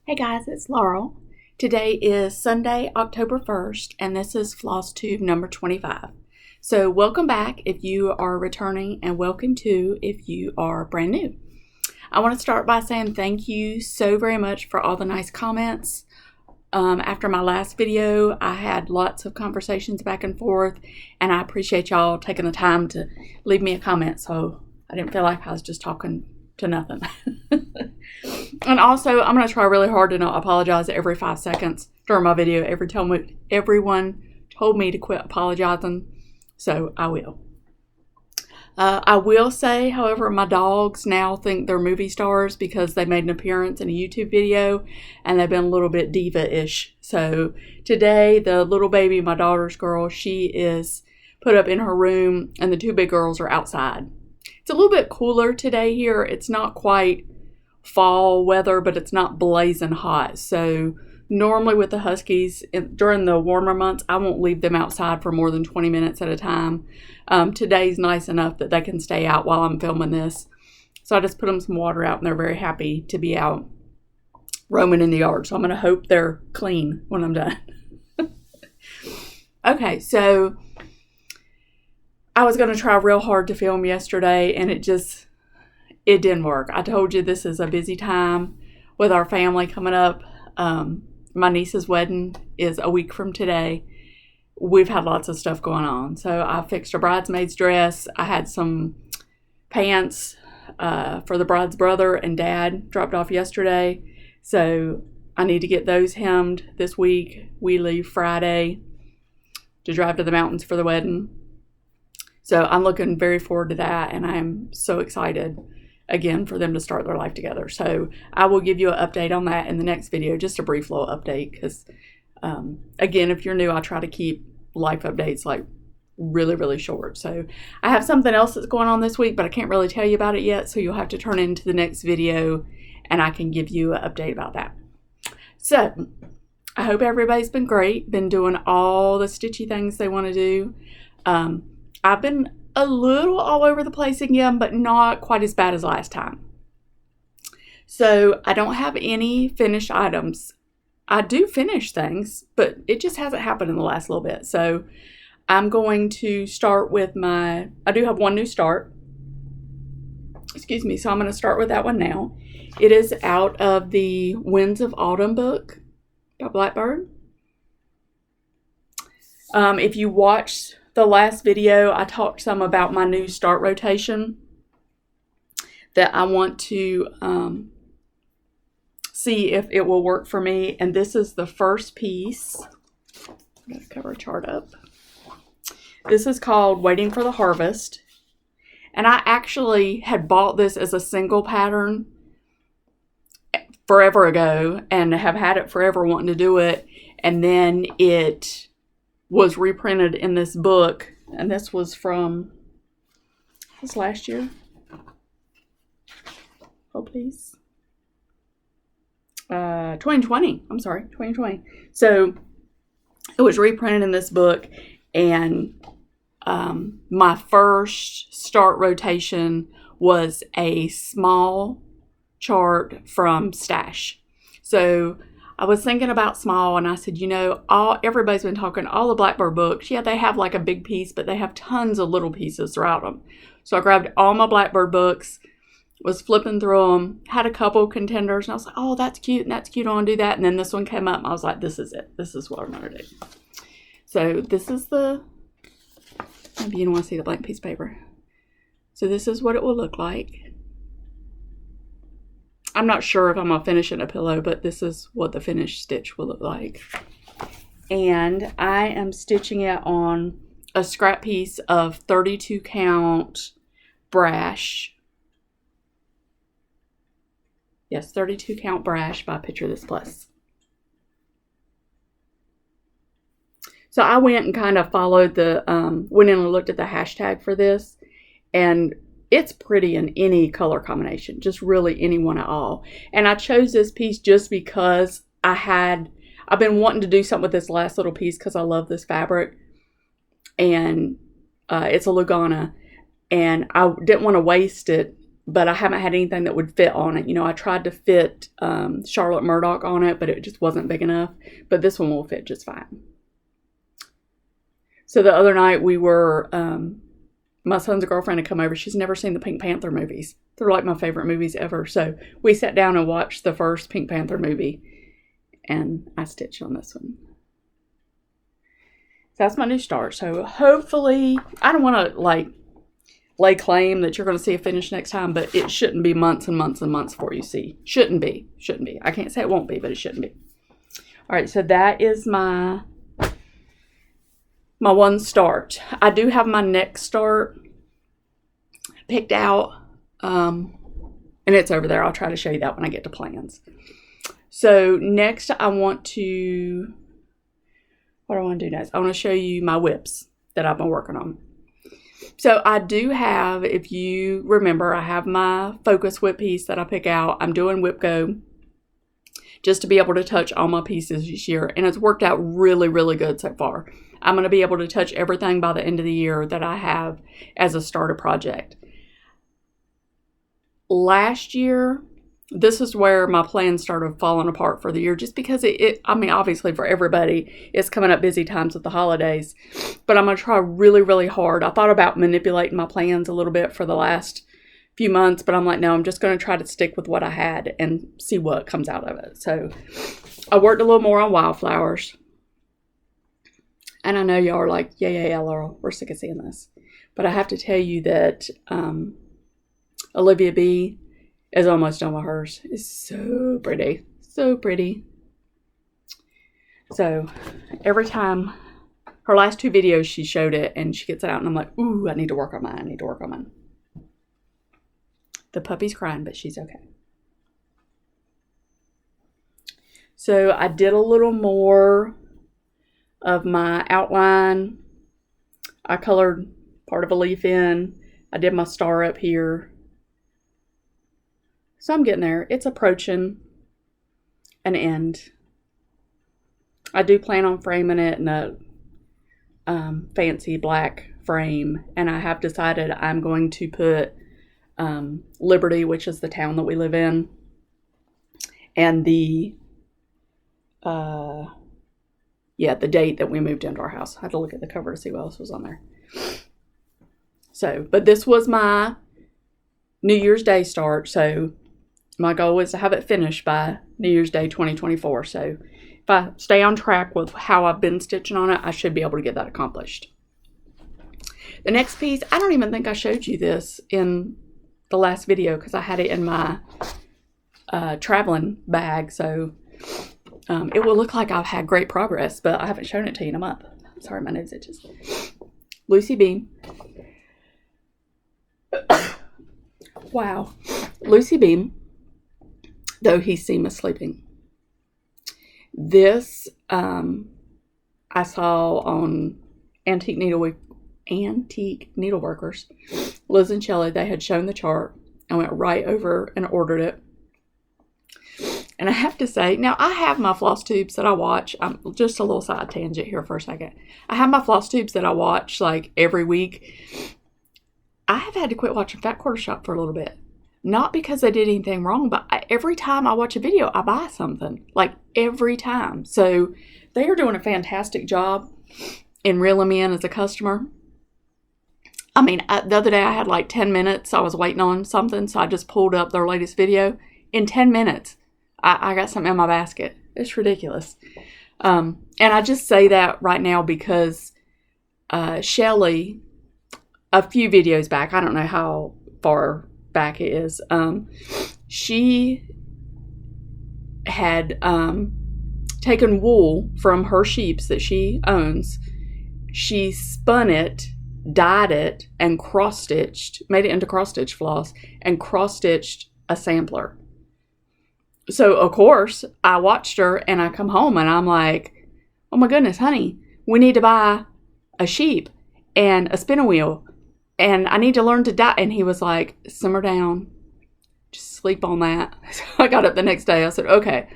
Hey guys, it's Laurel. Today is Sunday, October 1st, and this is Floss Tube number 25. So welcome back if you are returning, and welcome to if you are brand new. I want to start by saying thank you so very much for all the nice comments. After my last video, I had lots of conversations back and forth, and I appreciate y'all taking the time to leave me a comment, so I didn't feel like I was just talking to nothing. And also, I'm going to try really hard to not apologize every 5 seconds during my video. Everyone told me to quit apologizing, so I will. I will say, however, my dogs now think they're movie stars because they made an appearance in a YouTube video and they've been a little bit diva-ish. So today, the little baby, my daughter's girl, she is put up in her room and the two big girls are outside. It's a little bit cooler today here. It's not quite fall weather, but it's not blazing hot. So normally with the Huskies, during the warmer months, I won't leave them outside for more than 20 minutes at a time. Today's nice enough that they can stay out while I'm filming this. So I just put them some water out and they're very happy to be out roaming in the yard. So I'm going to hope they're clean when I'm done. Okay, so I was going to try real hard to film yesterday and it didn't work. I told you this is a busy time with our family coming up. My niece's wedding is a week from today. We've had lots of stuff going on. So I fixed a bridesmaid's dress. I had some pants for the bride's brother and dad dropped off yesterday. So I need to get those hemmed this week. We leave Friday to drive to the mountains for the wedding. So I'm looking very forward to that, and I am so excited again for them to start their life together. So I will give you an update on that in the next video, just a brief little update, because again, if you're new, I try to keep life updates like really short. So I have something else that's going on this week, but I can't really tell you about it yet, so you'll have to turn into the next video and I can give you an update about that. So I hope everybody's been great, been doing all the stitchy things they want to do. I've been a little all over the place again, but not quite as bad as last time. So I don't have any finished items. I do finish things, but it just hasn't happened in the last little bit. So I'm going to start with I do have one new start. Excuse me. So I'm going to start with that one now. It is out of the Winds of Autumn book by Blackbird. If you watched the last video, I talked some about my new start rotation that I want to see if it will work for me. And this is the first piece. I'm going to cover a chart up. This is called Waiting for the Harvest. And I actually had bought this as a single pattern forever ago and have had it forever wanting to do it. And then it was reprinted in this book, and this was from last year. Oh, please. 2020. I'm sorry, 2020. So it was reprinted in this book, and my first start rotation was a small chart from Stash. So I was thinking about small, and I said, you know, everybody's been talking, all the Blackbird books, yeah, they have like a big piece, but they have tons of little pieces throughout them. So I grabbed all my Blackbird books, was flipping through them, had a couple contenders, and I was like, oh, that's cute, and that's cute, I want to do that. And then this one came up, and I was like, this is it. This is what I'm going to do. So this is maybe you don't want to see the blank piece of paper. So this is what it will look like. I'm not sure if I'm going to finish it in a pillow, but this is what the finished stitch will look like. And I am stitching it on a scrap piece of 32 count brash. Yes, 32 count brash by Picture This Plus. So I went and kind of followed went in and looked at the hashtag for this, and it's pretty in any color combination, just really any one at all. And I chose this piece just because I've been wanting to do something with this last little piece because I love this fabric. And it's a Lugana. And I didn't want to waste it but I haven't had anything that would fit on it. You know, I tried to fit Charlotte Murdoch on it, but it just wasn't big enough. But this one will fit just fine. So the other night we were, my son's girlfriend had come over. She's never seen the Pink Panther movies. They're like my favorite movies ever. So we sat down and watched the first Pink Panther movie. And I stitched on this one. So that's my new start. So hopefully, I don't want to like lay claim that you're going to see a finish next time, but it shouldn't be months and months and months before you see. Shouldn't be. I can't say it won't be, but it shouldn't be. All right, so that is my one start. I do have my next start picked out, and it's over there. I'll try to show you that when I get to plans. So next I want to, what do I want to do next? I want to show you my whips that I've been working on. So I do have, if you remember, I have my focus whip piece that I pick out. I'm doing Whip Go just to be able to touch all my pieces this year. And it's worked out really, really good so far. I'm going to be able to touch everything by the end of the year that I have as a starter project. Last year, this is where my plans started falling apart for the year, just because I mean, obviously for everybody, it's coming up busy times with the holidays, but I'm going to try really, really hard. I thought about manipulating my plans a little bit for the last few months, but I'm like, no, I'm just going to try to stick with what I had and see what comes out of it. So I worked a little more on wildflowers, and I know y'all are like, yeah, Laurel, we're sick of seeing this, but I have to tell you that Olivia B is almost done with hers. It's so pretty. So pretty. So every time, her last 2 videos, she showed it and she gets it out and I'm like, ooh, I need to work on mine. The puppy's crying, but she's okay. So I did a little more of my outline. I colored part of a leaf in. I did my star up here. So I'm getting there. It's approaching an end. I do plan on framing it in a fancy black frame. And I have decided I'm going to put Liberty, which is the town that we live in, and the date that we moved into our house. I had to look at the cover to see what else was on there. So, but this was my New Year's Day start. So my goal is to have it finished by New Year's Day 2024. So if I stay on track with how I've been stitching on it, I should be able to get that accomplished. The next piece, I don't even think I showed you this in the last video because I had it in my traveling bag. So it will look like I've had great progress, but I haven't shown it to you in a month. Sorry, my nose itches. Lucy Beam. Wow. Lucy Beam. Though he's seen us sleeping. This I saw on Antique Needleworkers. Liz and Shelley, they had shown the chart. I went right over and ordered it. And I have to say, now I have my floss tubes that I watch. Just a little side tangent here for a second. I have my floss tubes that I watch like every week. I have had to quit watching Fat Quarter Shop for a little bit. Not because I did anything wrong, but every time I watch a video, I buy something. Like every time. So they are doing a fantastic job in reeling me in as a customer. I mean, the other day I had like 10 minutes. I was waiting on something, so I just pulled up their latest video. In 10 minutes, I got something in my basket. It's ridiculous. And I just say that right now because Shelley, a few videos back, I don't know how far back it is, she had taken wool from her sheeps that she owns. She spun it, dyed it, and cross-stitched, made it into cross-stitch floss, and cross-stitched a sampler. So, of course, I watched her, and I come home, and I'm like, oh my goodness, honey, we need to buy a sheep and a spinning wheel, and I need to learn to dye. And he was like, simmer down, just sleep on that. So I got up the next day. I said, okay,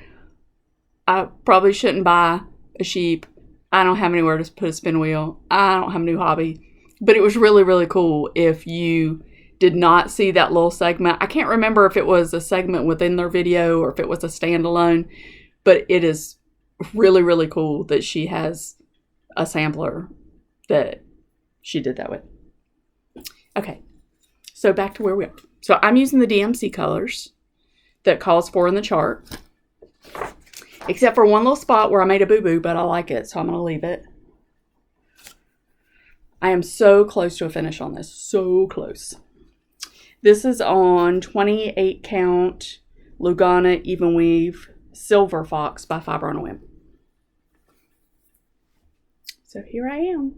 I probably shouldn't buy a sheep. I don't have anywhere to put a spin wheel. I don't have a new hobby. But it was really, really cool if you did not see that little segment. I can't remember if it was a segment within their video or if it was a standalone, but it is really, really cool that she has a sampler that she did that with. Okay, so back to where we are. So I'm using the DMC colors that calls for in the chart, except for one little spot where I made a boo-boo, but I like it, so I'm going to leave it. I am so close to a finish on this, so close. This is on 28 count Lugana Even Weave Silver Fox by Fiber on a Whim. So here I am.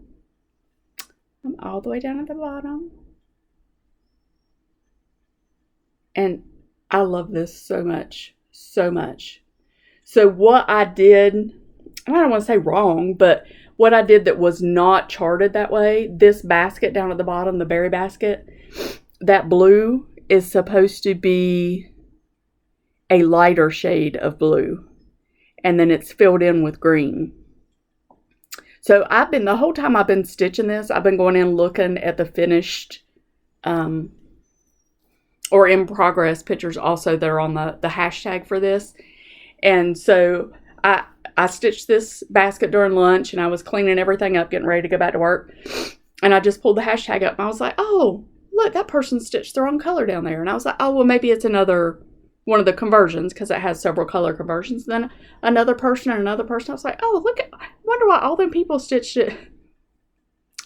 I'm all the way down at the bottom. And I love this so much, so much. So what I did, I don't want to say wrong, but what I did that was not charted that way, this basket down at the bottom, the berry basket, that blue is supposed to be a lighter shade of blue. And then it's filled in with green. So the whole time I've been stitching this, I've been going in looking at the finished, or in progress pictures also that are on the hashtag for this. And so I stitched this basket during lunch and I was cleaning everything up, getting ready to go back to work. And I just pulled the hashtag up and I was like, oh, look, that person stitched the wrong color down there. And I was like, oh, well, maybe it's another one of the conversions because it has several color conversions. And then another person and another person. I was like, oh, look, I wonder why all them people stitched it.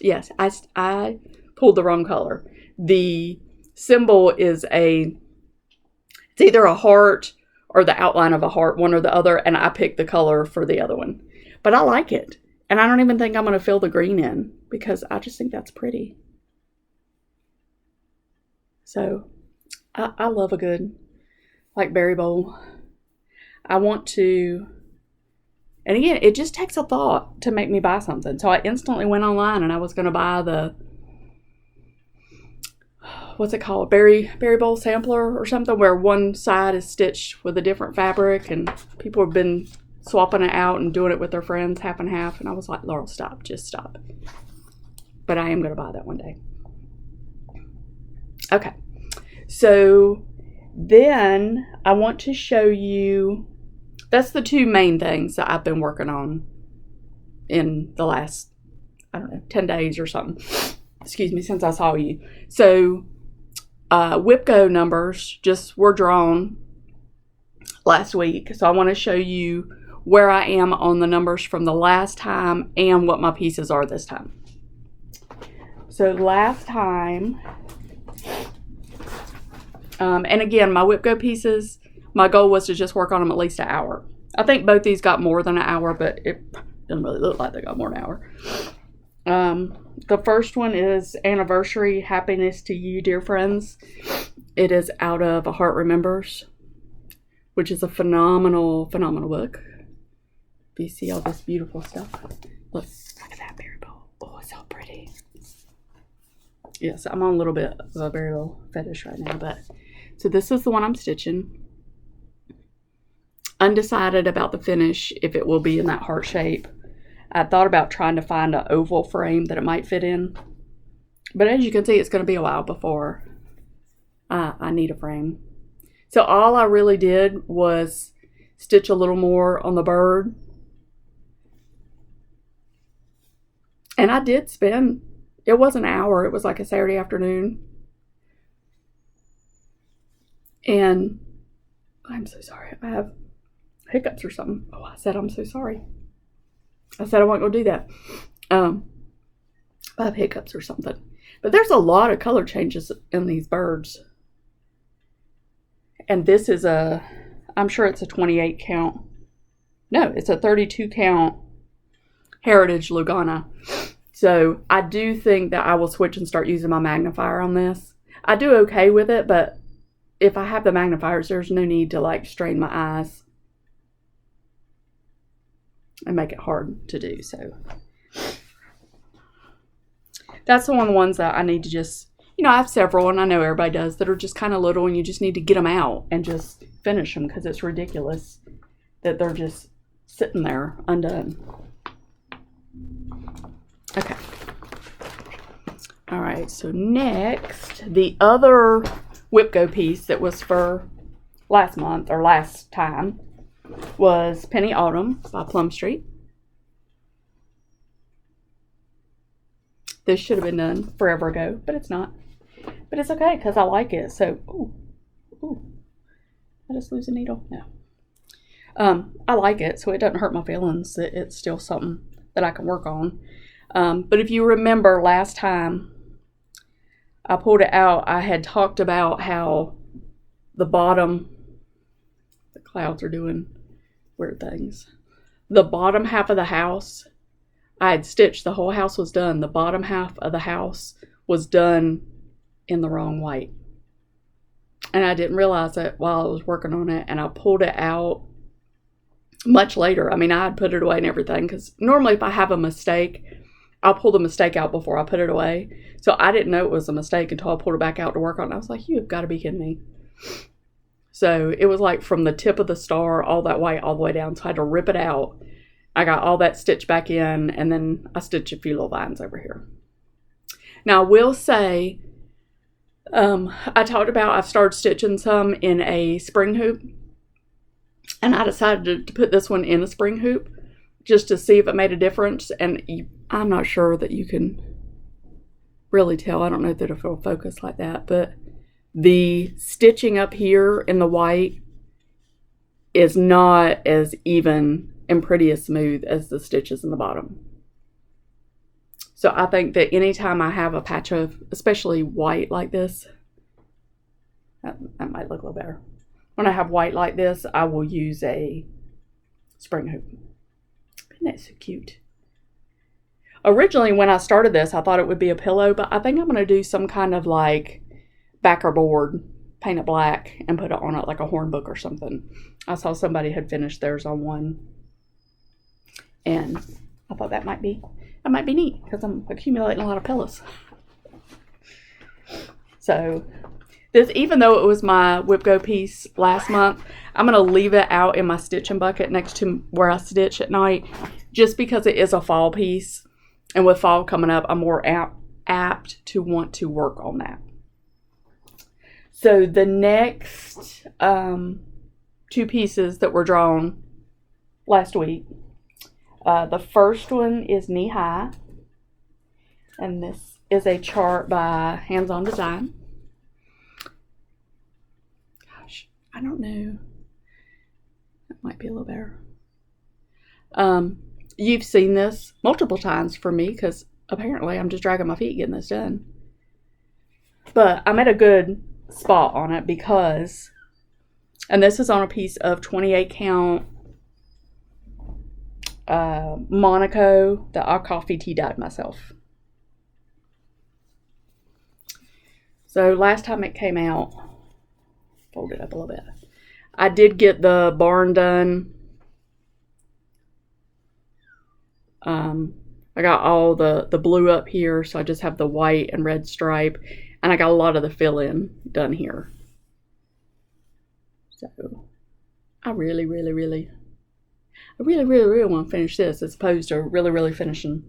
Yes, I pulled the wrong color. The symbol is it's either a heart or the outline of a heart, one or the other, and I picked the color for the other one. But I like it. And I don't even think I'm going to fill the green in because I just think that's pretty. So I love a good, like, berry bowl. I want to, and again, it just takes a thought to make me buy something. So I instantly went online and I was going to buy the, what's it called? Berry bowl sampler or something, where one side is stitched with a different fabric and people have been swapping it out and doing it with their friends half and half. And I was like, Laurel, stop, just stop. But I am going to buy that one day. Okay. So then I want to show you, that's the two main things that I've been working on in the last, 10 days or something. Excuse me, since I saw you. So WIPCO numbers just were drawn last week. So I want to show you where I am on the numbers from the last time and what my pieces are this time. So last time, and again, my WIPCO pieces, my goal was to just work on them at least an hour. I think both these got more than an hour, but it doesn't really look like they got more than an hour. The first one is Anniversary, Happiness to You, Dear Friends. It is out of A Heart Remembers, which is a phenomenal, phenomenal book. If you see all this beautiful stuff. Look at that berry bowl. Oh, it's so pretty. Yes, I'm on a little bit of a berry bowl fetish right now, but so this is the one I'm stitching. Undecided about the finish, if it will be in that heart shape. I thought about trying to find an oval frame that it might fit in. But as you can see, it's going to be a while before I need a frame. So all I really did was stitch a little more on the bird. And I did spend, it was an hour. It was like a Saturday afternoon. And I'm so sorry. I have hiccups or something. Oh, I said I'm so sorry. I said I wasn't going to do that. I have hiccups or something. But there's a lot of color changes in these birds. And this is I'm sure it's a 28 count. No, it's a 32 count Heritage Lugana. So I do think that I will switch and start using my magnifier on this. I do okay with it, but if I have the magnifiers, there's no need to like strain my eyes and make it hard to do. So that's one of the ones that I need to just, I have several, and I know everybody does, that are just kind of little, and you just need to get them out and just finish them, because it's ridiculous that they're just sitting there undone. Okay. All right, so next, the other Whipco piece that was for last month or last time was Penny Autumn by Plum Street. This should have been done forever ago, but it's not. But it's okay because I like it. So, ooh, I just lose a needle? No. I like it, so it doesn't hurt my feelings. It's still something that I can work on. But if you remember last time I pulled it out, I had talked about how the bottom, the clouds are doing weird things. The bottom half of the house, I had stitched, the whole house was done. The bottom half of the house was done in the wrong white. And I didn't realize it while I was working on it, and I pulled it out much later. I mean, I had put it away and everything, because normally if I have a mistake, I'll pull the mistake out before I put it away. So I didn't know it was a mistake until I pulled it back out to work on it. I was like, you've got to be kidding me. So it was like from the tip of the star, all that white, all the way down. So I had to rip it out. I got all that stitched back in, and then I stitched a few little vines over here. Now, I will say, I talked about I've started stitching some in a spring hoop, and I decided to put this one in a spring hoop just to see if it made a difference. And I'm not sure that you can really tell. I don't know that it'll focus like that, but the stitching up here in the white is not as even and pretty as smooth as the stitches in the bottom. So I think that anytime I have a patch of especially white like this, that might look a little better. When I have white like this, I will use a spring hoop. Isn't that so cute? Originally, when I started this, I thought it would be a pillow, but I think I'm going to do some kind of like backer board, paint it black, and put it on it like a horn book or something. I saw somebody had finished theirs on one, and I thought that might be neat because I'm accumulating a lot of pillows. So this, even though it was my Whipco piece last month, I'm going to leave it out in my stitching bucket next to where I stitch at night, just because it is a fall piece. And with fall coming up, I'm more apt to want to work on that. So the next two pieces that were drawn last week, the first one is Knee High, and this is a chart by Hands On Design. Gosh, I don't know. That might be a little better. You've seen this multiple times from me because apparently I'm just dragging my feet getting this done. But I'm at a good spot on it because, and this is on a piece of 28 count Monaco that I coffee tea dyed myself. So last time it came out, fold it up a little bit, I did get the barn done. I got all the blue up here, so I just have the white and red stripe, and I got a lot of the fill-in done here. So I really want to finish this as opposed to really finishing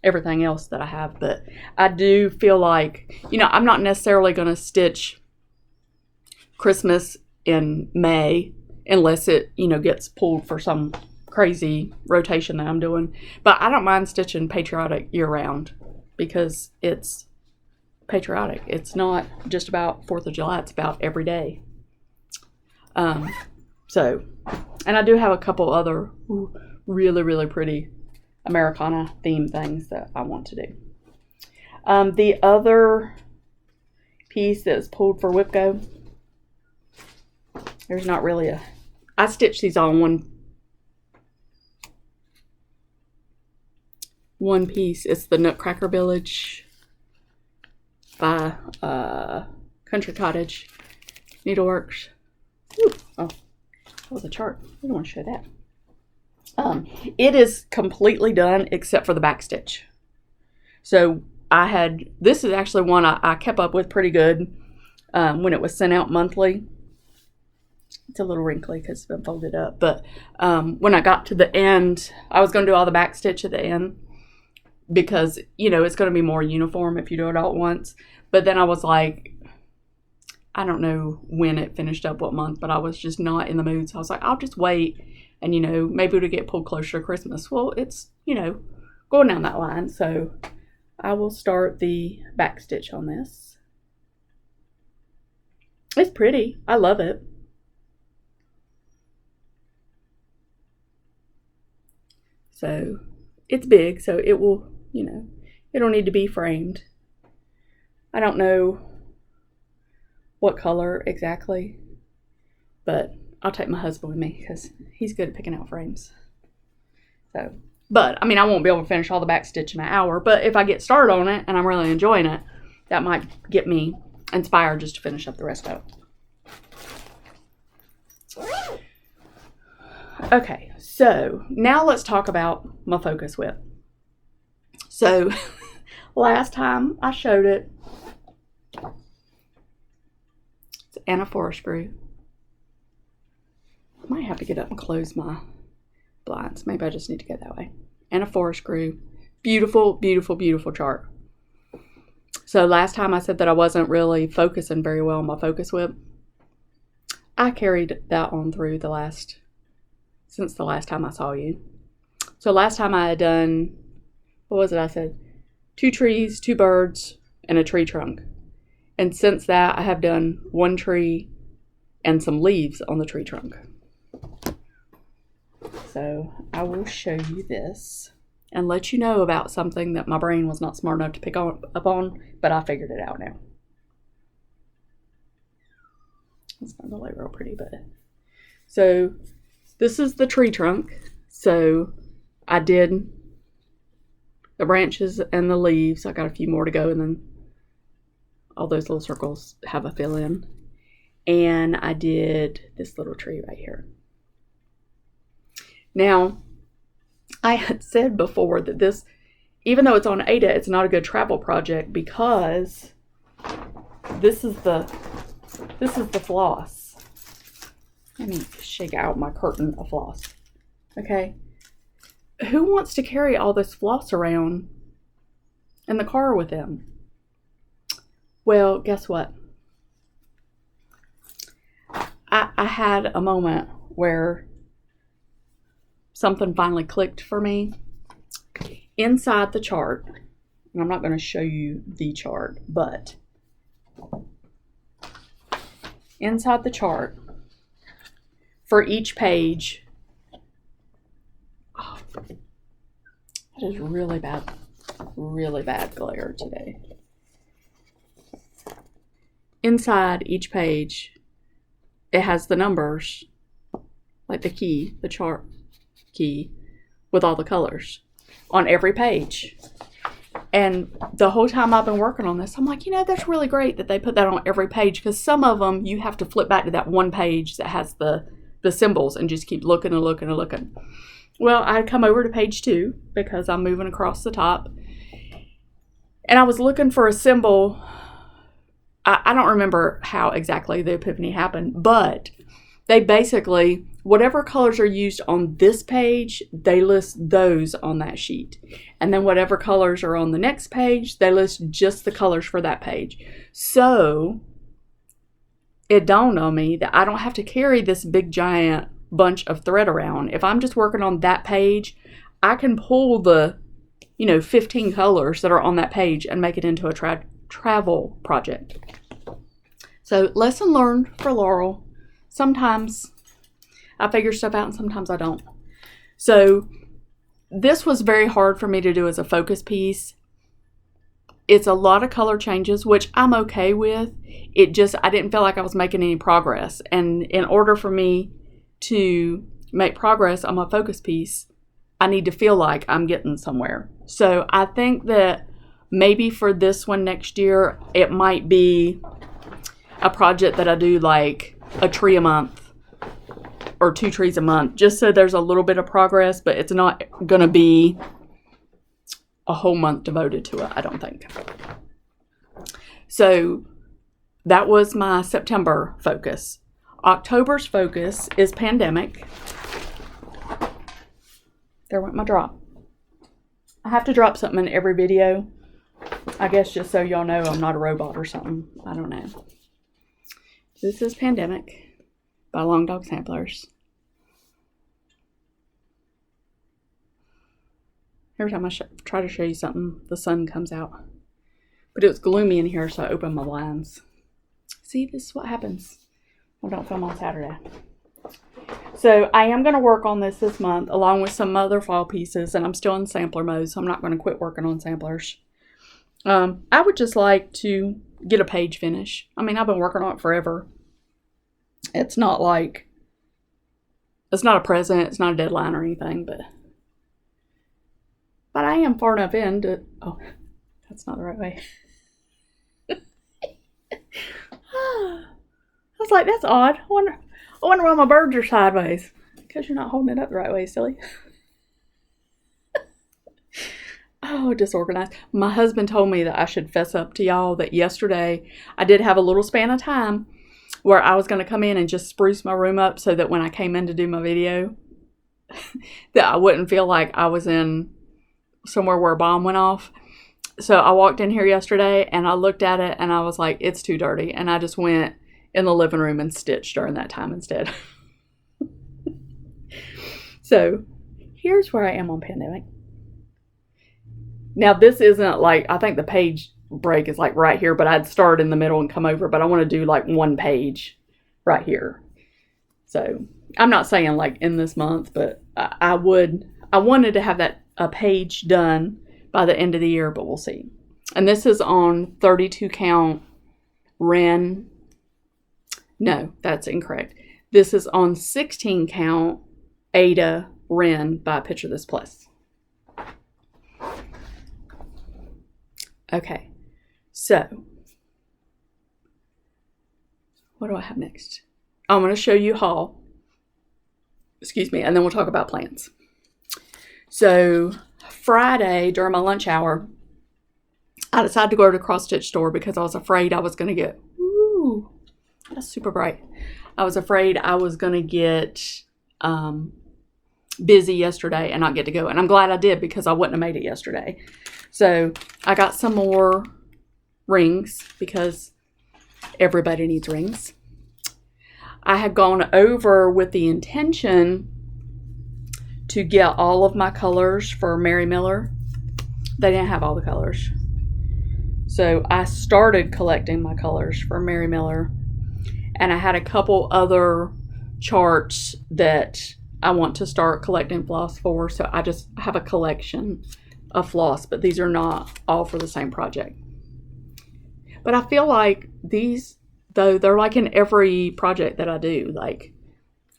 everything else that I have. But I do feel like, I'm not necessarily going to stitch Christmas in May unless it, gets pulled for some crazy rotation that I'm doing. But I don't mind stitching patriotic year-round because it's patriotic. It's not just about 4th of July. It's about every day. So, and I do have a couple other really pretty Americana themed things that I want to do. The other piece that's pulled for Whipco, there's not really I stitched these all in one piece. It's the Nutcracker Village by Country Cottage Needleworks. Ooh, oh, that was a chart. I didn't want to show that. It is completely done except for the back stitch. So this is actually one I kept up with pretty good when it was sent out monthly. It's a little wrinkly because it's been folded up. But when I got to the end, I was going to do all the back stitch at the end. because, you know, it's going to be more uniform if you do it all at once. But then I was like, I don't know when it finished up, what month, but I was just not in the mood. So I was like, I'll just wait and, you know, maybe it'll get pulled closer to Christmas. Well, it's, you know, going down that line. So I will start the back stitch on this. It's pretty. I love it. So it's big, so it will, you know, it'll need to be framed. I don't know what color exactly, but I'll take my husband with me because he's good at picking out frames. So, but I mean, I won't be able to finish all the back stitch in an hour, but if I get started on it and I'm really enjoying it, that might get me inspired just to finish up the rest of it. Okay, so now let's talk about my focus whip. So last time I showed it, it's an anaphora screw. I might have to get up and close my blinds. Maybe I just need to go that way. Anaphora screw. Beautiful, beautiful, beautiful chart. So last time I said that I wasn't really focusing very well on my focus whip. I carried that on through since the last time I saw you. So last time I had done, what was it I said? 2 trees, 2 birds, and a tree trunk. And since that, I have done 1 tree and some leaves on the tree trunk. So I will show you this and let you know about something that my brain was not smart enough to pick up on, but I figured it out now. It's not really real pretty, but so this is the tree trunk. So I did the branches and the leaves. I got a few more to go, and then all those little circles have a fill in. And I did this little tree right here. Now, I had said before that this, even though it's on Ada, it's not a good travel project because this is the floss. Let me shake out my curtain of floss. Okay. Who wants to carry all this floss around in the car with them? Well, guess what? I had a moment where something finally clicked for me. Inside the chart, and I'm not going to show you the chart, but inside the chart, for each page, oh, that is really bad glare today. Inside each page, it has the numbers, like the chart key, with all the colors on every page. And the whole time I've been working on this, I'm like, you know, that's really great that they put that on every page, because some of them you have to flip back to that one page that has the symbols and just keep looking and looking and looking. Well, I come over to page 2 because I'm moving across the top, and I was looking for a symbol. I don't remember how exactly the epiphany happened, but they basically, whatever colors are used on this page, they list those on that sheet. And then whatever colors are on the next page, they list just the colors for that page. So it dawned on me that I don't have to carry this big giant bunch of thread around. If I'm just working on that page, I can pull the, 15 colors that are on that page and make it into a travel project. So lesson learned for Laurel. Sometimes I figure stuff out and sometimes I don't. So this was very hard for me to do as a focus piece. It's a lot of color changes, which I'm okay with. I didn't feel like I was making any progress. And in order for me to make progress on my focus piece, I need to feel like I'm getting somewhere. So I think that maybe for this one next year, it might be a project that I do like a tree a month or 2 trees a month, just so there's a little bit of progress, but it's not going to be a whole month devoted to it, I don't think. So that was my September focus. October's focus is pandemic. There went my drop. I have to drop something in every video. I guess just so y'all know I'm not a robot or something. I don't know. This is Pandemic by Long Dog Samplers. Every time I try to show you something, the sun comes out. But it was gloomy in here, so I opened my blinds. See, this is what happens when I don't film on Saturday. So I am going to work on this month, along with some other fall pieces, and I'm still in sampler mode, so I'm not going to quit working on samplers. I would just like to get a page finish. I mean, I've been working on it forever. It's not like, it's not a present, it's not a deadline or anything, but I am far enough in to, oh, that's not the right way. I was like, that's odd. I wonder why my birds are sideways. Because you're not holding it up the right way, silly. Oh, disorganized. My husband told me that I should fess up to y'all that yesterday I did have a little span of time where I was going to come in and just spruce my room up so that when I came in to do my video, that I wouldn't feel like I was in somewhere where a bomb went off. So I walked in here yesterday and I looked at it and I was like, it's too dirty. And I just went in the living room and stitched during that time instead. So here's where I am on Pandemic. Now this isn't like, I think the page break is like right here, but I'd start in the middle and come over, but I want to do like one page right here. So I'm not saying like in this month, but I wanted to have a page done by the end of the year, but we'll see. And this is on 32 count Wren. No, that's incorrect. This is on 16 count Ada Wren by Picture This Plus. Okay, so what do I have next? I'm going to show you haul. Excuse me, and then we'll talk about plans. So Friday during my lunch hour, I decided to go to the cross stitch store because I was afraid I was going to get, ooh, that's super bright. I was afraid I was going to get busy yesterday and not get to go. And I'm glad I did because I wouldn't have made it yesterday. So I got some more rings because everybody needs rings. I had gone over with the intention to get all of my colors for Mary Miller. They didn't have all the colors. So I started collecting my colors for Mary Miller. And I had a couple other charts that I want to start collecting floss for. So I just have a collection of floss, but these are not all for the same project. But I feel like these, though, they're like in every project that I do. Like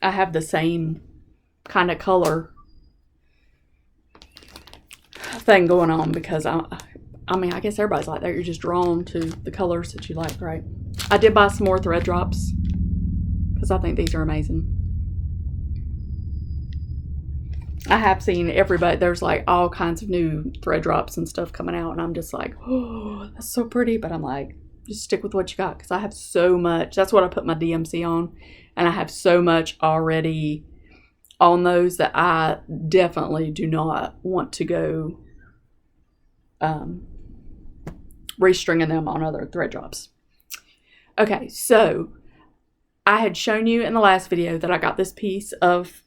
I have the same kind of color thing going on because I mean, I guess everybody's like that. You're just drawn to the colors that you like, right? I did buy some more thread drops because I think these are amazing. I have seen everybody, there's like all kinds of new thread drops and stuff coming out, and I'm just like, oh, that's so pretty. But I'm like, just stick with what you got because I have so much. That's what I put my DMC on, and I have so much already on those that I definitely do not want to go restringing them on other thread drops. Okay, so I had shown you in the last video that I got this piece of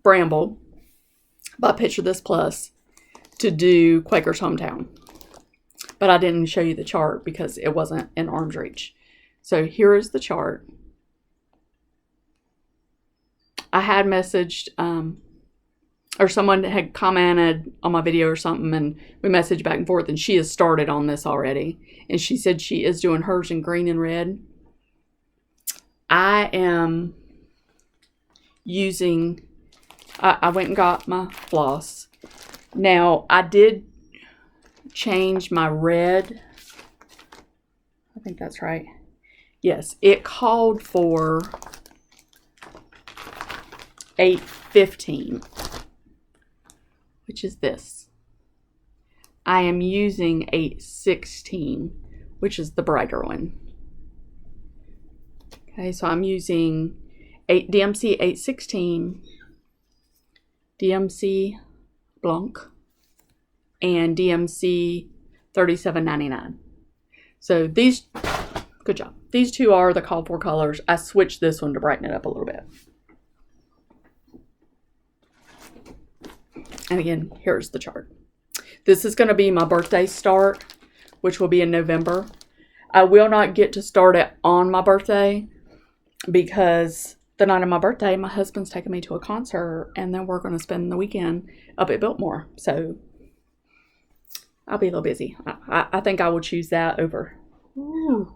Bramble by Picture This Plus to do Quaker's Hometown. But I didn't show you the chart because it wasn't in arm's reach. So here is the chart. I had messaged, or someone had commented on my video or something, and we messaged back and forth, and she has started on this already. And she said she is doing hers in green and red. I am using, I went and got my floss. Now, I did change my red. I think that's right. Yes, it called for 815, which is this. I am using 816, which is the brighter one. Okay, so I'm using DMC 816, DMC Blanc, and DMC $37.99. So these, good job. These two are the called for colors. I switched this one to brighten it up a little bit. And again, here's the chart. This is going to be my birthday start, which will be in November. I will not get to start it on my birthday because the night of my birthday, my husband's taking me to a concert, and then we're going to spend the weekend up at Biltmore. So I'll be a little busy. I think I will choose that over. Ooh,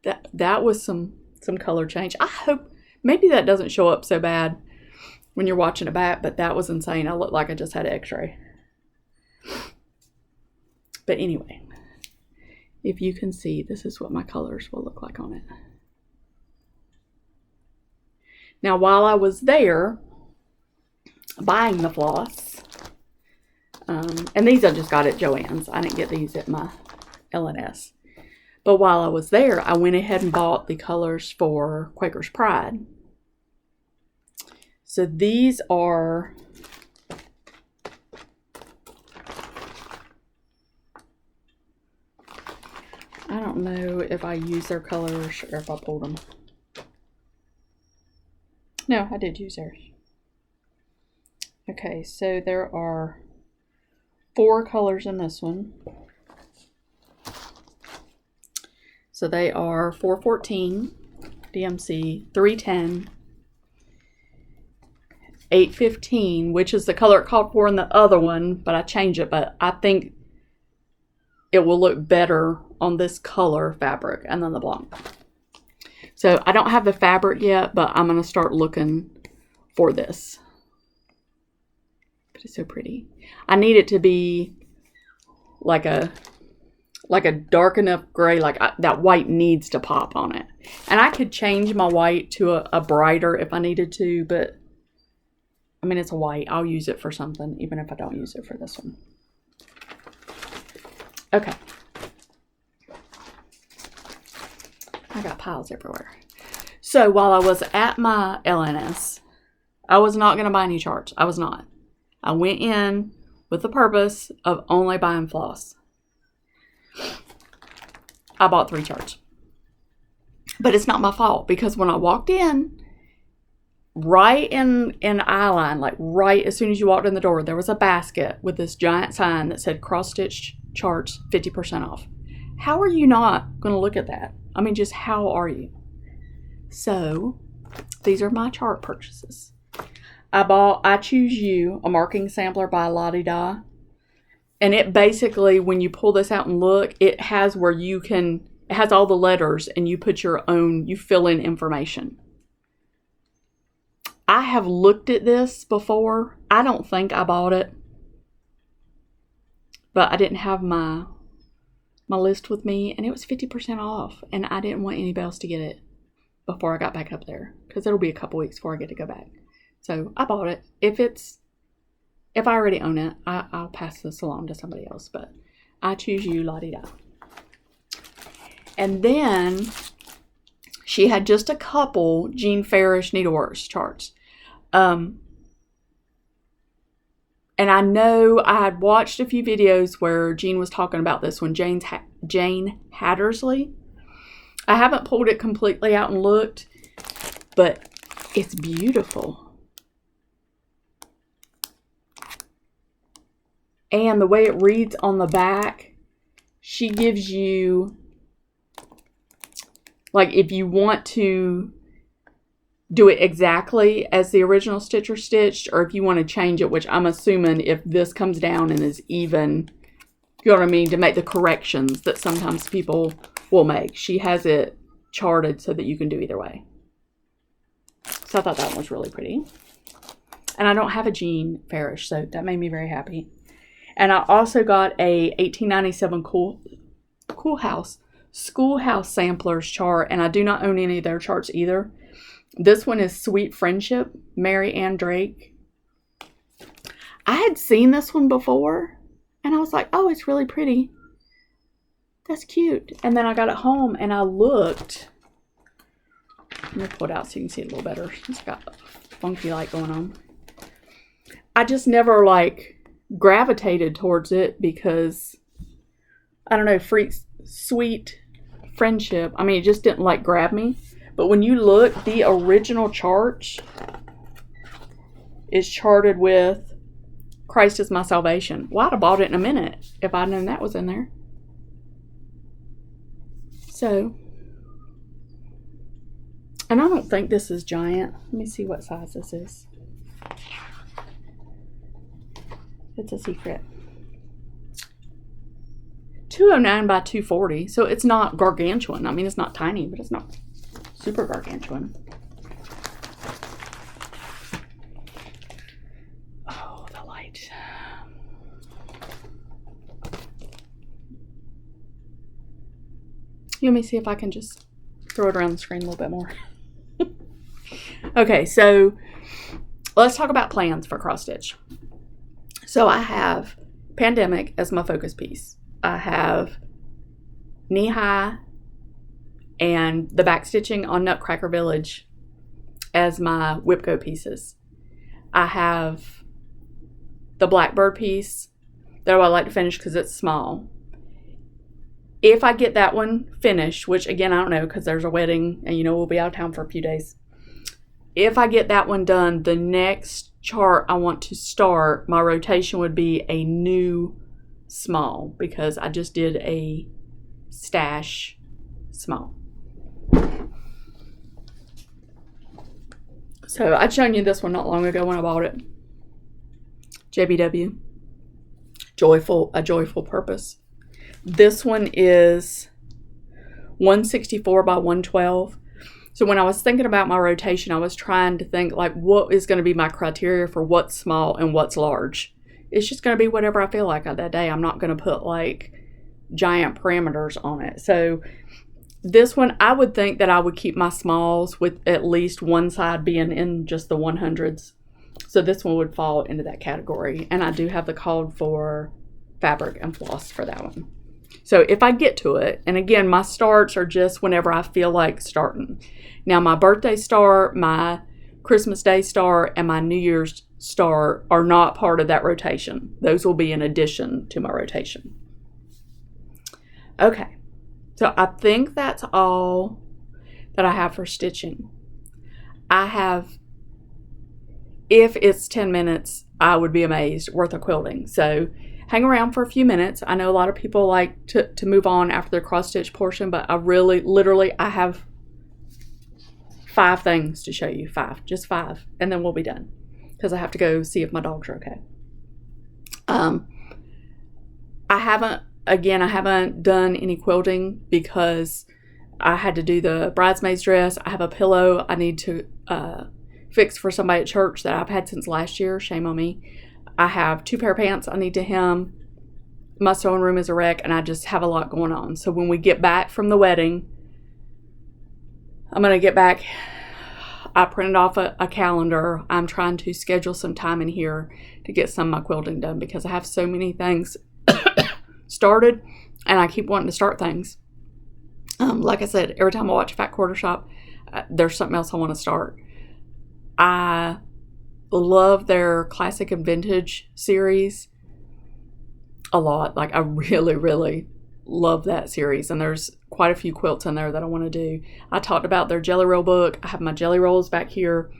that was some color change. I hope maybe that doesn't show up so bad when you're watching it back, but that was insane. I looked like I just had an x-ray. But anyway, if you can see, this is what my colors will look like on it. Now, while I was there buying the floss, and these I just got at Joann's. I didn't get these at my L&S. But while I was there, I went ahead and bought the colors for Quaker's Pride. So these are, I don't know if I used their colors or if I pulled them. No, I did use theirs. Okay, so there are 4 colors in this one. So they are 414, DMC, 310, 815, which is the color it called for in the other one, but I changed it, but I think it will look better on this color fabric and then the blanc. So I don't have the fabric yet, but I'm going to start looking for this. But it's so pretty. I need it to be like a dark enough gray, like that white needs to pop on it. And I could change my white to a brighter if I needed to, but I mean, it's a white. I'll use it for something, even if I don't use it for this one. Okay. I got piles everywhere. So while I was at my L&S, I was not going to buy any charts. I was not. I went in with the purpose of only buying floss. I bought 3 charts. But it's not my fault, because when I walked in, right in eye line, like right as soon as you walked in the door, there was a basket with this giant sign that said cross-stitch charts 50% off. How are you not going to look at that? I mean, just how are you? So these are my chart purchases. I bought I Choose You, a marking sampler by Lottie Da. And it basically, when you pull this out and look, it has where you can, it has all the letters and you put your own, you fill in information. I have looked at this before. I don't think I bought it, but I didn't have my list with me, and it was 50% off, and I didn't want anybody else to get it before I got back up there, because it'll be a couple weeks before I get to go back. So I bought it. If I already own it, I'll pass this along to somebody else, but I Choose You, la-di-da. And then she had just a couple Jean Farish Needleworks charts. And I know I had watched a few videos where Jean was talking about this one, Jane Hattersley. I haven't pulled it completely out and looked, but it's beautiful. And the way it reads on the back, she gives you, like, if you want to do it exactly as the original stitcher stitched, or if you want to change it, which I'm assuming if this comes down and is even, you know what I mean, to make the corrections that sometimes people will make. She has it charted so that you can do either way. So I thought that one was really pretty. And I don't have a Jean Farish, so that made me very happy. And I also got a 1897 Schoolhouse Samplers chart, and I do not own any of their charts either. This one is Sweet Friendship, Mary Ann Drake. I had seen this one before, and I was like, oh, it's really pretty. That's cute. And then I got it home, and I looked. Let me pull it out so you can see it a little better. It's got a funky light going on. I just never, like, gravitated towards it because, I don't know, sweet friendship. I mean, it just didn't like grab me. But when you look, the original chart is charted with Christ is my salvation. Well, I'd have bought it in a minute if I'd known that was in there. So, and I don't think this is giant. Let me see what size this is. It's a secret. 209 by 240. So it's not gargantuan. I mean, it's not tiny, but it's not super gargantuan. Oh, the light. Let me see if I can just throw it around the screen a little bit more. Okay, so let's talk about plans for cross stitch. So I have pandemic as my focus piece. I have knee high and the back stitching on Nutcracker Village as my whipco pieces. I have the Blackbird piece that I like to finish because it's small. If I get that one finished, which again, I don't know because there's a wedding and we'll be out of town for a few days. If I get that one done, the next chart I want to start, my rotation would be a new small because I just did a stash small. So I'd shown you this one not long ago when I bought it. JBW. A joyful purpose. This one is 164 by 112. So when I was thinking about my rotation, I was trying to think like what is going to be my criteria for what's small and what's large. It's just going to be whatever I feel like that day. I'm not going to put like giant parameters on it. So this one, I would think that I would keep my smalls with at least one side being in just the 100s. So this one would fall into that category. And I do have the called for fabric and floss for that one. So if I get to it, and again, my starts are just whenever I feel like starting. Now my birthday start, my Christmas Day start, and my New Year's start are not part of that rotation. Those will be in addition to my rotation. Okay, so I think that's all that I have for stitching. If it's 10 minutes, I would be amazed, worth of quilting. So hang around for a few minutes. I know a lot of people like to move on after the cross stitch portion, but I have 5 things to show you. 5, just 5, and then we'll be done because I have to go see if my dogs are okay. I haven't done any quilting because I had to do the bridesmaid's dress. I have a pillow I need to fix for somebody at church that I've had since last year. Shame on me. I have 2 pair of pants I need to hem. My sewing room is a wreck, and I just have a lot going on. So when we get back from the wedding, I'm going to get back. I printed off a calendar. I'm trying to schedule some time in here to get some of my quilting done because I have so many things started, and I keep wanting to start things. Like I said, every time I watch Fat Quarter Shop, there's something else I want to start. I love their classic and vintage series a lot. Like I really, really love that series, and there's quite a few quilts in there that I want to do. I talked about their jelly roll book. I have my jelly rolls back here.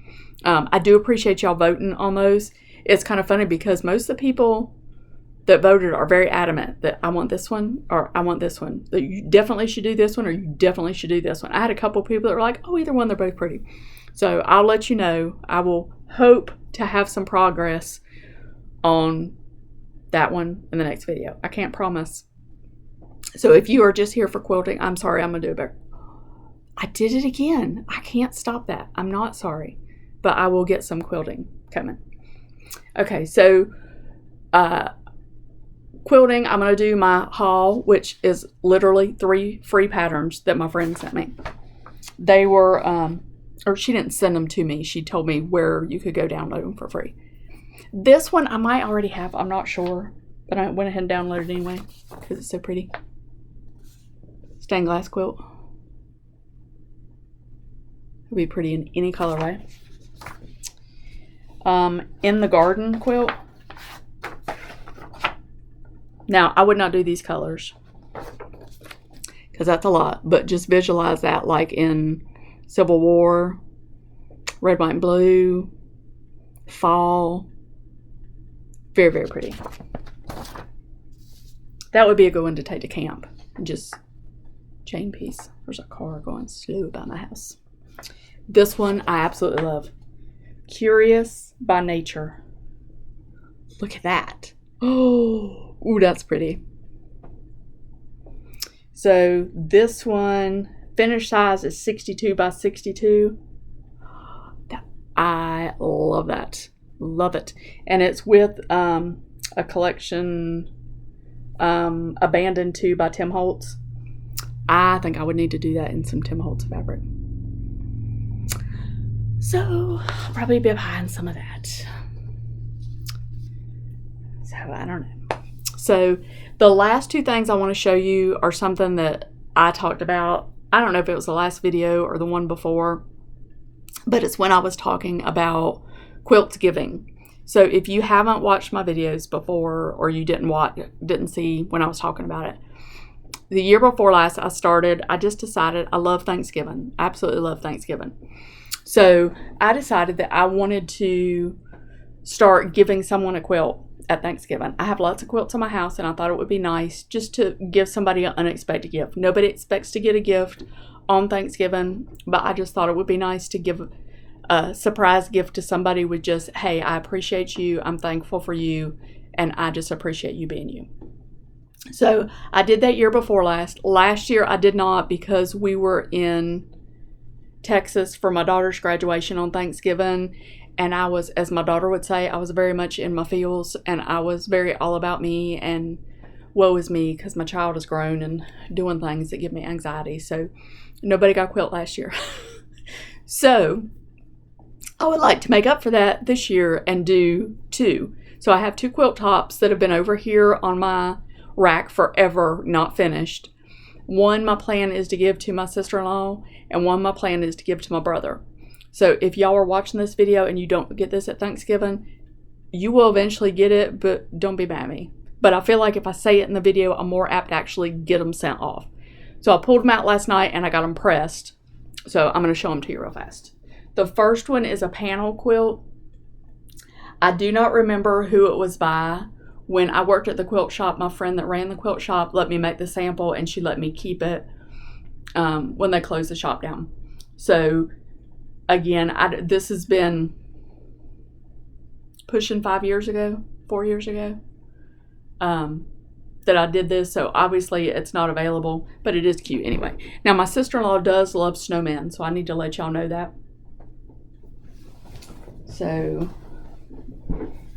I do appreciate y'all voting on those. It's kind of funny because most of the people that voted are very adamant that I want this one or I want this one, that you definitely should do this one or you definitely should do this one. I had a couple people that were like, oh, either one, they're both pretty. So I'll let you know. I will hope to have some progress on that one in the next video. I can't promise. So if you are just here for quilting, I'm sorry, I'm going to do it better. I did it again. I can't stop that. I'm not sorry, but I will get some quilting coming. Okay, so quilting, I'm going to do my haul, which is literally 3 free patterns that my friend sent me. They were, or she didn't send them to me. She told me where you could go download them for free. This one I might already have. I'm not sure, but I went ahead and downloaded it anyway because it's so pretty. Stained glass quilt. It'll be pretty in any colorway. In the garden quilt. Now, I would not do these colors because that's a lot, but just visualize that like in Civil War, red, white, and blue, fall. Very, very pretty. That would be a good one to take to camp. And just chain piece. There's a car going slow by my house. This one I absolutely love. Curious by Nature. Look at that. Oh, ooh, that's pretty. So this one, finished size is 62 by 62. I love that. Love it. And it's with a collection, Abandoned 2 by Tim Holtz. I think I would need to do that in some Tim Holtz fabric. So I'll probably be buying some of that. So I don't know. So the last two things I want to show you are something that I talked about. I don't know if it was the last video or the one before, but it's when I was talking about quilts giving. So if you haven't watched my videos before, or you didn't see when I was talking about it, the year before last I just decided I love Thanksgiving. Absolutely love Thanksgiving. So I decided that I wanted to start giving someone a quilt at Thanksgiving. I have lots of quilts in my house, and I thought it would be nice just to give somebody an unexpected gift. Nobody expects to get a gift on Thanksgiving, but I just thought it would be nice to give a surprise gift to somebody with just, hey, I appreciate you, I'm thankful for you, and I just appreciate you being you. So I did that year before last. Last year I did not, because we were in Texas for my daughter's graduation on Thanksgiving, and I was, as my daughter would say, I was very much in my feels, and I was very all about me and woe is me, because my child is grown and doing things that give me anxiety. So nobody got a quilt last year. So I would like to make up for that this year and do two. So I have two quilt tops that have been over here on my rack forever, not finished. One my plan is to give to my sister-in-law, and one my plan is to give to my brother. So if y'all are watching this video and you don't get this at Thanksgiving, you will eventually get it, but don't be mad at me. But I feel like if I say it in the video, I'm more apt to actually get them sent off. So I pulled them out last night and I got them pressed. So I'm going to show them to you real fast. The first one is a panel quilt. I do not remember who it was by. When I worked at the quilt shop, my friend that ran the quilt shop let me make the sample, and she let me keep it when they closed the shop down. So again, this has been pushing 4 years ago, that I did this. So obviously it's not available, but it is cute anyway. Now my sister-in-law does love snowmen, so I need to let y'all know that. So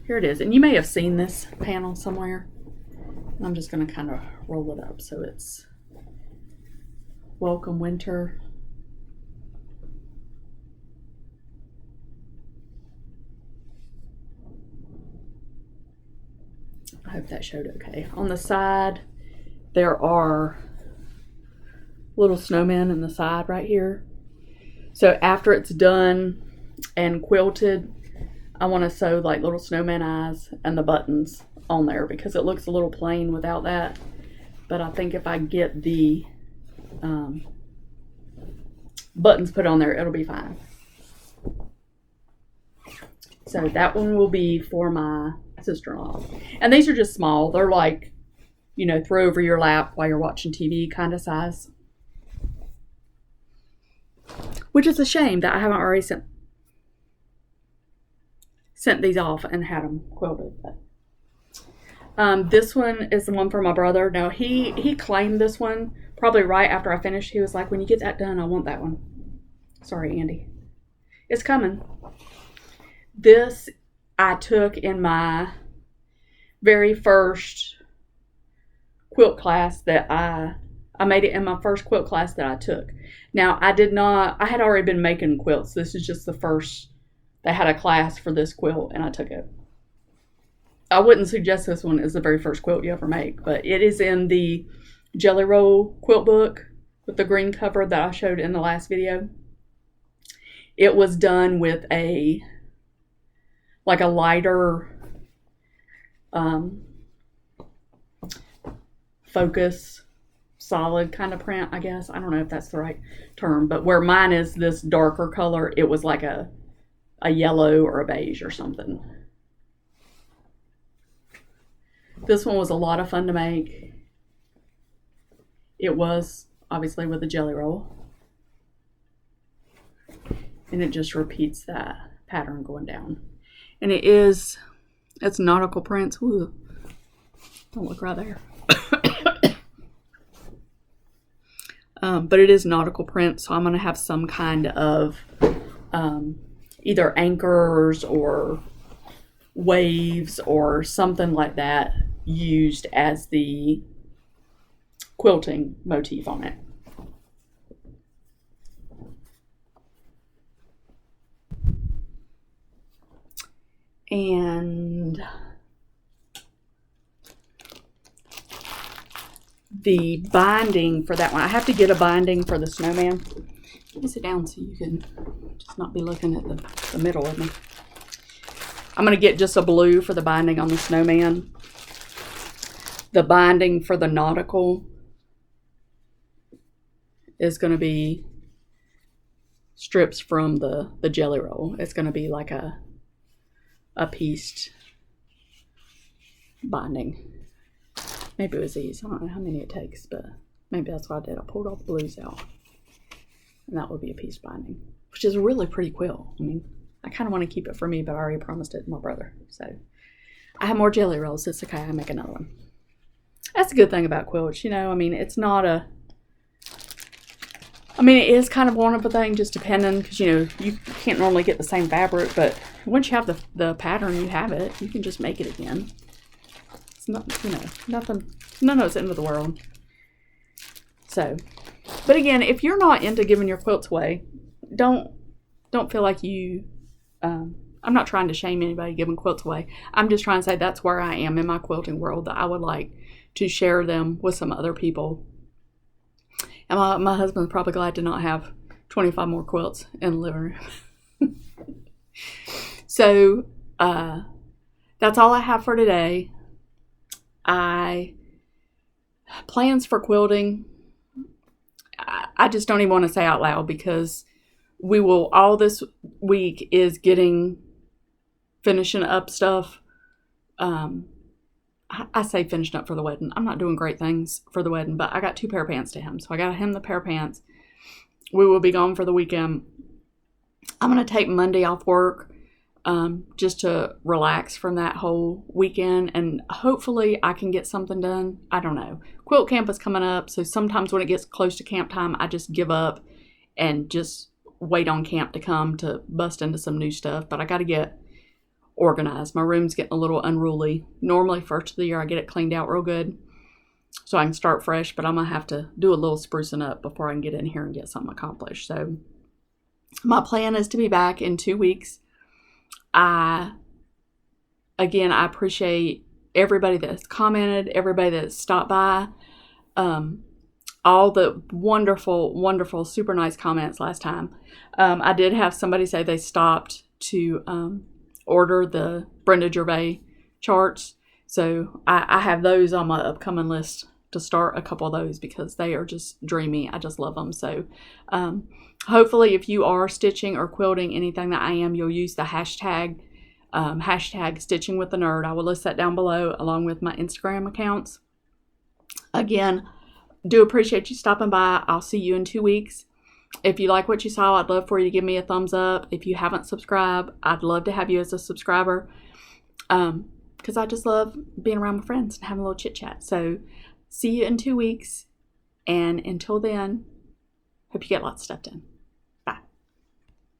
here it is, and you may have seen this panel somewhere. I'm just going to kind of roll it up so it's Welcome Winter. I hope that showed okay. On the side, there are little snowmen in the side right here. So after it's done and quilted, I want to sew like little snowman eyes and the buttons on there, because it looks a little plain without that. But I think if I get the buttons put on there, it'll be fine. So that one will be for my sister-in-law. And these are just small. They're like, you know, throw over your lap while you're watching TV kind of size. Which is a shame that I haven't already sent these off and had them quilted. But this one is the one for my brother. Now he claimed this one probably right after I finished. He was like, when you get that done, I want that one. Sorry, Andy. It's coming. This I took in my very first quilt class that I made it in my first quilt class that I took. Now I had already been making quilts. This is just the first. They had a class for this quilt and I took it. I wouldn't suggest this one as the very first quilt you ever make, but it is in the Jelly Roll quilt book with the green cover that I showed in the last video. It was done with a lighter focus solid kind of print, I guess. I don't know if that's the right term, but where mine is this darker color, it was like a yellow or a beige or something. This one was a lot of fun to make. It was obviously with a jelly roll. And it just repeats that pattern going down. And it's nautical prints. Ooh, don't look right there. But it is nautical print, so I'm going to have some kind of either anchors or waves or something like that used as the quilting motif on it. And the binding for that one, I have to get a binding for the snowman. Let me sit down so you can just not be looking at the middle of me. I'm going to get just a blue for the binding on the snowman. The binding for the nautical is going to be strips from the jelly roll. It's going to be like a pieced binding. Maybe it was these. I don't know how many it takes, but maybe that's what I did. I pulled all the blues out. And that would be a pieced binding, which is a really pretty quilt. I mean, I kind of want to keep it for me, but I already promised it to my brother. So I have more jelly rolls. It's okay. I'll make another one. That's the good thing about quilts. You know, I mean, it's not a... I mean, it is kind of one of a thing, just depending, because, you know, you can't normally get the same fabric, but once you have the pattern, you have it. You can just make it again. It's not, you know, nothing, none of it's the end of the world. So, but again, if you're not into giving your quilts away, don't feel like you, I'm not trying to shame anybody giving quilts away. I'm just trying to say that's where I am in my quilting world, that I would like to share them with some other people. And my husband's probably glad to not have 25 more quilts in the living room. So, that's all I have for today. Plans for quilting, I just don't even want to say out loud, because we will, all this week is finishing up stuff. I say finishing up for the wedding. I'm not doing great things for the wedding, but I got 2 pair of pants to hem. So I got him the pair of pants. We will be gone for the weekend. I'm going to take Monday off work just to relax from that whole weekend. And hopefully I can get something done. I don't know. Quilt camp is coming up. So sometimes when it gets close to camp time, I just give up and just wait on camp to come to bust into some new stuff. But I got to get organized. My room's getting a little unruly. Normally first of the year I get it cleaned out real good so I can start fresh, but I'm gonna have to do a little sprucing up before I can get in here and get something accomplished. So my plan is to be back in 2 weeks. I appreciate everybody that's commented, everybody that's stopped by, all the wonderful, super nice comments last time. I did have somebody say they stopped to order the Brenda Gervais charts. So I have those on my upcoming list to start a couple of those, because they are just dreamy. I just love them. So hopefully if you are stitching or quilting anything that I am, you'll use the hashtag stitching with the nerd. I will list that down below along with my Instagram accounts. Again, do appreciate you stopping by. I'll see you in 2 weeks. If you like what you saw, I'd love for you to give me a thumbs up. If you haven't subscribed, I'd love to have you as a subscriber, because I just love being around my friends and having a little chit chat. So see you in 2 weeks, and until then, hope you get lots of stuff done.